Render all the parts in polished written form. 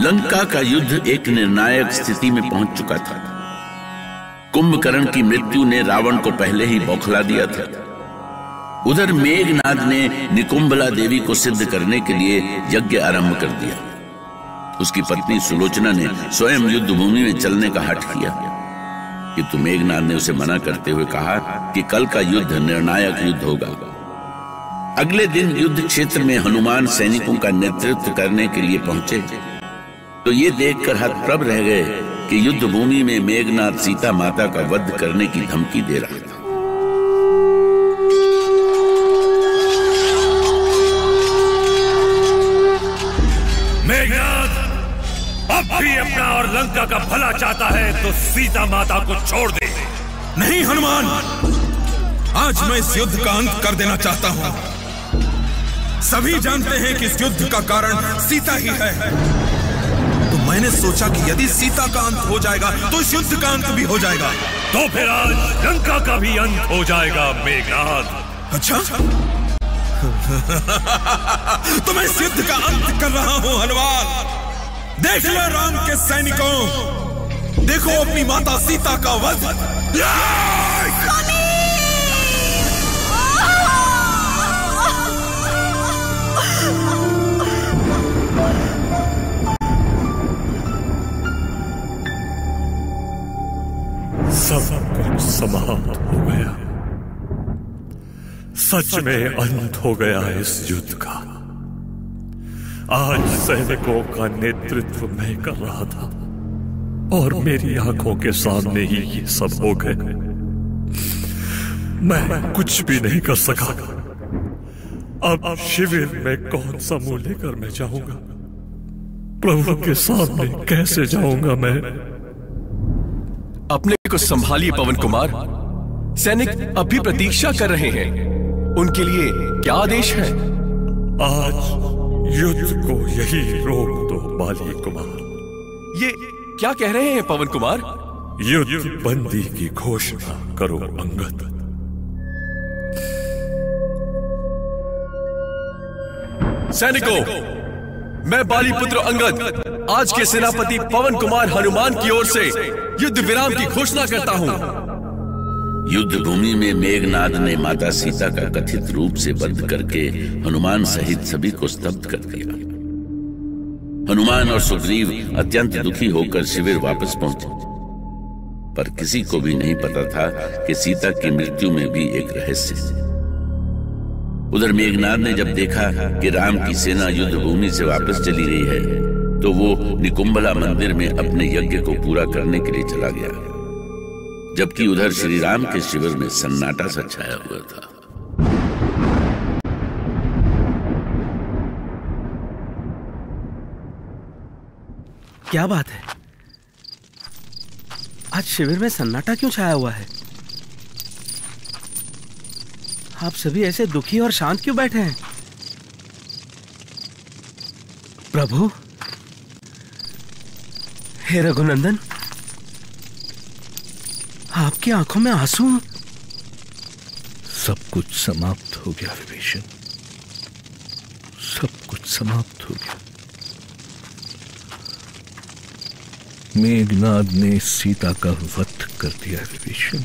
लंका का युद्ध एक निर्णायक स्थिति में पहुंच चुका था। कुंभकर्ण की मृत्यु ने रावण को पहले ही बौखला दिया था। उधर मेघनाद ने निकुंभला देवी को सिद्ध करने के लिए यज्ञ आरंभ कर दिया। उसकी पत्नी सुलोचना ने स्वयं युद्ध भूमि में चलने का हठ किया, किंतु मेघनाद ने उसे मना करते हुए कहा कि कल का युद्ध निर्णायक युद्ध होगा। अगले दिन युद्ध क्षेत्र में हनुमान सैनिकों का नेतृत्व करने के लिए पहुंचे तो ये देखकर हतप्रभ रह गए कि युद्ध भूमि में मेघनाद सीता माता का वध करने की धमकी दे रहा था। मेघनाद अब भी अपना और लंका का भला चाहता है तो सीता माता को छोड़ दे। नहीं हनुमान, आज मैं इस युद्ध का अंत कर देना चाहता हूं। सभी जानते हैं कि इस युद्ध का कारण सीता ही है, तो मैंने सोचा कि यदि सीता का अंत हो जाएगा तो इस युद्ध का अंत भी हो जाएगा। तो फिर आज लंका का भी अंत हो जाएगा मेघनाद। अच्छा तो मैं इस युद्ध का अंत कर रहा हूं हनुमान। देख लो राम के सैनिकों, देखो अपनी माता सीता का वध। सब कुछ समाप्त हो गया। सच में अंत हो गया इस युद्ध का। आज सैनिकों का नेतृत्व मैं कर रहा था और मेरी आंखों के सामने ही ये सब हो गए। मैं कुछ भी नहीं कर सका। अब शिविर में कौन सा मुंह लेकर मैं जाऊंगा? प्रभु के सामने कैसे जाऊंगा मैं? अपने को संभालिए पवन कुमार, सैनिक अभी प्रतीक्षा कर रहे हैं। उनके लिए क्या आदेश है? आज युद्ध को यही रोक दो बाली कुमार। ये क्या कह रहे हैं पवन कुमार? युद्ध बंदी की घोषणा करो अंगद। सैनिकों, मैं बाली पुत्र अंगद आज के सेनापति पवन कुमार हनुमान की ओर से युद्ध विराम की घोषणा करता हूं। युद्ध भूमि में मेघनाद ने माता सीता का कथित रूप से वध करके हनुमान सहित सभी को स्तब्ध कर दिया। हनुमान और सुग्रीव अत्यंत दुखी होकर शिविर वापस पहुंचे, पर किसी को भी नहीं पता था कि सीता की मृत्यु में भी एक रहस्य है। उधर मेघनाद ने जब देखा कि राम की सेना युद्ध भूमि से वापस चली गई है तो वो निकुंभला मंदिर में अपने यज्ञ को पूरा करने के लिए चला गया, जबकि उधर श्री राम के शिविर में सन्नाटा सा छाया हुआ था। क्या बात है? आज शिविर में सन्नाटा क्यों छाया हुआ है? आप सभी ऐसे दुखी और शांत क्यों बैठे हैं? प्रभु, हे रघुनंदन, आपकी आंखों में आंसू। सब कुछ समाप्त हो गया विभीषण, सब कुछ समाप्त हो गया। मेघनाद ने सीता का वध कर दिया विभीषण।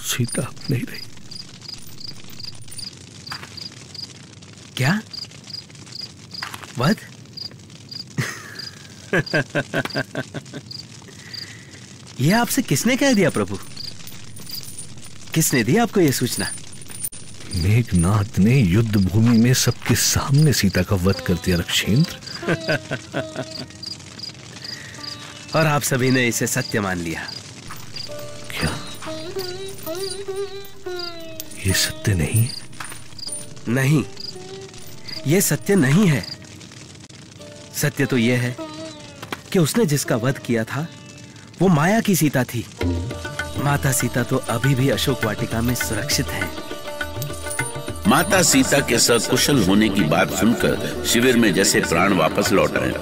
सीता अब नहीं रही। क्या वध? यह आपसे किसने कह दिया प्रभु? किसने दी आपको यह सूचना? मेघनाद ने युद्ध भूमि में सबके सामने सीता का वध कर दिया रक्षेंद्र। और आप सभी ने इसे सत्य मान लिया। क्या ये सत्य नहीं है? नहीं, यह सत्य नहीं है। सत्य तो यह है कि उसने जिसका वध किया था वो माया की सीता थी। माता सीता तो अभी भी अशोक वाटिका में सुरक्षित है। माता सीता के सकुशल होने की बात सुनकर शिविर में जैसे प्राण वापस लौट आए।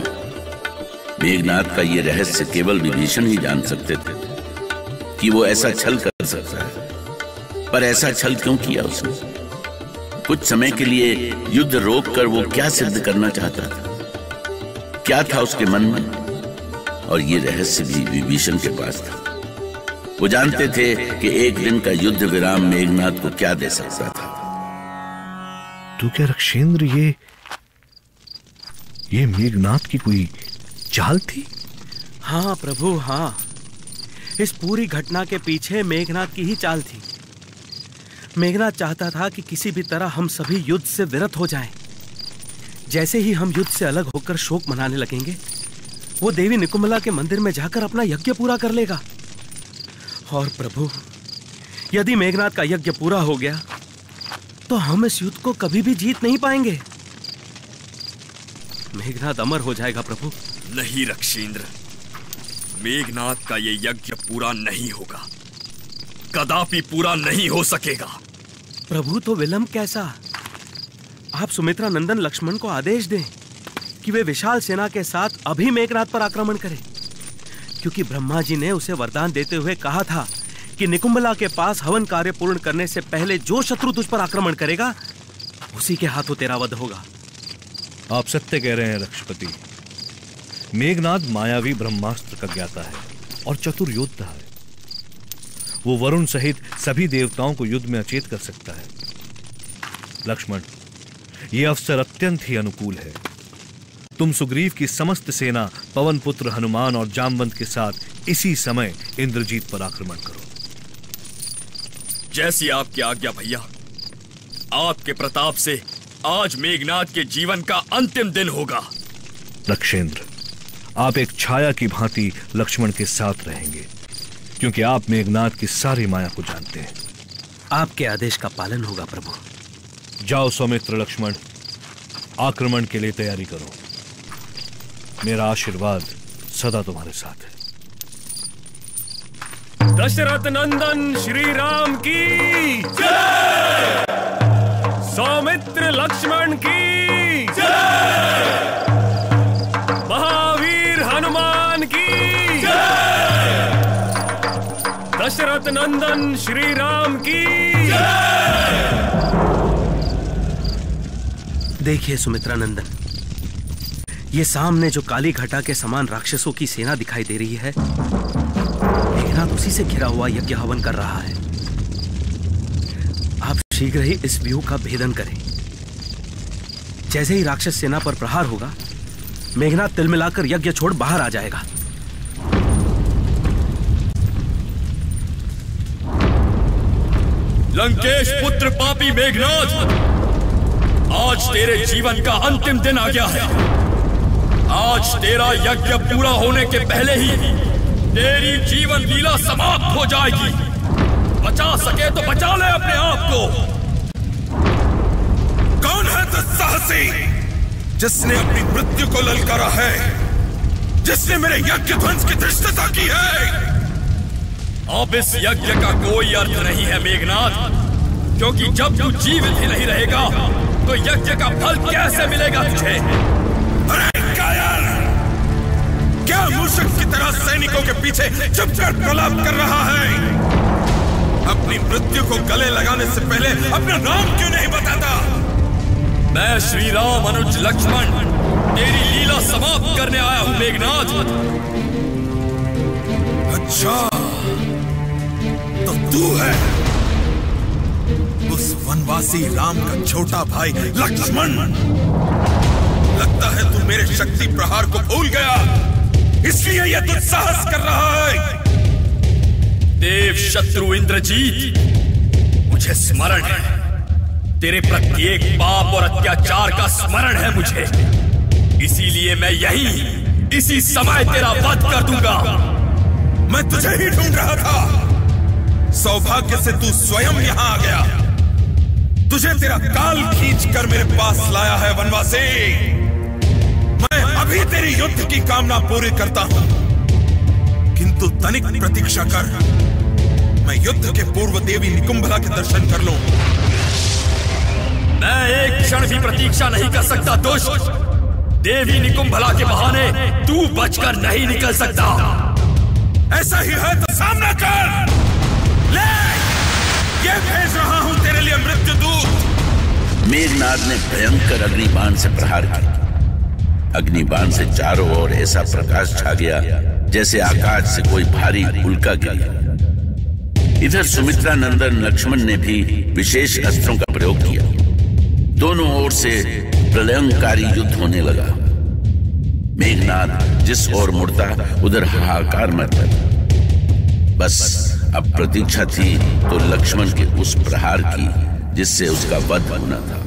मेघनाद का ये रहस्य केवल विभीषण ही जान सकते थे कि वो ऐसा छल कर सकता है। पर ऐसा छल क्यों किया उसने? कुछ समय के लिए युद्ध रोककर वो क्या सिद्ध करना चाहता था? क्या था उसके मन में, और ये रहस्य भी विभीषण के पास था। वो जानते थे कि एक दिन का युद्ध विराम मेघनाद को क्या दे सकता था। तो क्या रक्षेंद्र ये मेघनाद की कोई चाल थी? हाँ प्रभु, हाँ। इस पूरी घटना के पीछे मेघनाद की ही चाल थी। मेघनाद चाहता था कि किसी भी तरह हम सभी युद्ध से विरत हो जाएं। जैसे ही हम युद्ध से अलग होकर शोक मनाने लगेंगे, वो देवी निकुंभला के मंदिर में जाकर अपना यज्ञ पूरा कर लेगा। और प्रभु, यदि मेघनाद का यज्ञ पूरा हो गया तो हम इस युद्ध को कभी भी जीत नहीं पाएंगे। मेघनाद अमर हो जाएगा प्रभु। नहीं रक्षेंद्र, मेघनाद का ये यज्ञ पूरा नहीं होगा, कदापि पूरा नहीं हो सकेगा। प्रभु, तो विलंब कैसा? आप सुमित्रा नंदन लक्ष्मण को आदेश दें कि वे विशाल सेना के साथ अभी मेघनाद पर आक्रमण करें, क्योंकि ब्रह्मा जी ने उसे वरदान देते हुए कहा था कि निकुंभला के पास हवन कार्य पूर्ण करने से पहले जो शत्रु तुझ पर आक्रमण करेगा उसी के हाथों तेरा वध होगा। आप सत्य कह रहे हैं रक्षपति। मेघनाद मायावी ब्रह्मास्त्र का ज्ञाता है और चतुर योद्धा है। वो वरुण सहित सभी देवताओं को युद्ध में अचेत कर सकता है। लक्ष्मण, ये अवसर अत्यंत ही अनुकूल है। तुम सुग्रीव की समस्त सेना पवन पुत्र हनुमान और जामवंत के साथ इसी समय इंद्रजीत पर आक्रमण करो। जैसी आपकी आज्ञा भैया। आपके प्रताप से आज मेघनाद के जीवन का अंतिम दिन होगा। रक्षेंद्र, आप एक छाया की भांति लक्ष्मण के साथ रहेंगे, क्योंकि आप मेघनाद की सारी माया को जानते हैं। आपके आदेश का पालन होगा प्रभु। जाओ सौमित्र लक्ष्मण, आक्रमण के लिए तैयारी करो। मेरा आशीर्वाद सदा तुम्हारे साथ है। दशरथ नंदन श्री राम की जय! सौमित्र लक्ष्मण की जय! महावीर हनुमान की जय! दशरथ नंदन श्री राम की जय! देखिए सुमित्रा नंदन, ये सामने जो काली घटा के समान राक्षसों की सेना दिखाई दे रही है, मेघनाद उसी से घिरा हुआ यज्ञ हवन कर रहा है। आप शीघ्र ही इस व्यूह का भेदन करें। जैसे ही राक्षस सेना पर प्रहार होगा, मेघनाद तिलमिलाकर यज्ञ छोड़ बाहर आ जाएगा। लंकेश पुत्र पापी मेघनाद, आज तेरे जीवन का अंतिम दिन आ गया है। आज तेरा यज्ञ पूरा होने के पहले ही तेरी जीवन लीला समाप्त हो जाएगी। बचा सके तो बचा ले अपने आप को। कौन है दुस्साहसी जिसने अपनी मृत्यु को ललकारा है, जिसने मेरे यज्ञ ध्वंस की धृष्टता की है? अब इस यज्ञ का कोई अर्थ नहीं है मेघनाद, क्योंकि जब तू जीवित ही नहीं रहेगा तो यज्ञ का फल कैसे मिलेगा तुझे? अरे कायर, क्या मूषक की तरह सैनिकों के पीछे चुपचाप प्रलाप कर रहा है? अपनी मृत्यु को गले लगाने से पहले अपना नाम क्यों नहीं बताता? मैं श्री राम अनुज लक्ष्मण तेरी लीला समाप्त करने आया हूं मेघनाद। अच्छा, तो तू है उस वनवासी राम का छोटा भाई लक्ष्मण। लगता है तू मेरे शक्ति प्रहार को भूल गया, इसलिए यह दुस्साहस कर रहा है। देव शत्रु इंद्रजीत, मुझे स्मरण है, तेरे प्रत्येक पाप और अत्याचार का स्मरण है मुझे। इसीलिए मैं यहीं इसी समय तेरा वध कर दूंगा। मैं तुझे ही ढूंढ रहा था। सौभाग्य से तू स्वयं यहां आ गया। तुझे तेरा काल खींचकर मेरे पास लाया है वनवासी। मैं अभी तेरी युद्ध की कामना पूरी करता हूं, किंतु तनिक प्रतीक्षा कर। मैं युद्ध के पूर्व देवी निकुंभला के दर्शन कर लूं। मैं एक क्षण भी प्रतीक्षा नहीं कर सकता दुष्ट। देवी निकुंभला के बहाने तू बचकर नहीं निकल सकता। ऐसा ही है तो सामना कर। ले, ये भेज रहा हूं तेरे लिए मृत्यु दूत। मेघनाद ने भयंकर अग्निबाण से प्रहार किया। अग्निबाण से चारों ओर ऐसा प्रकाश छा गया जैसे आकाश से कोई भारी उल्का गिरा। इधर सुमित्रा नंदन लक्ष्मण ने भी विशेष अस्त्रों का प्रयोग किया। दोनों ओर से प्रलयंकारी युद्ध होने लगा। मेघनाद जिस ओर मुड़ता उधर हाहाकार मचा। बस अब प्रतीक्षा थी तो लक्ष्मण के उस प्रहार की जिससे उसका वध होना था।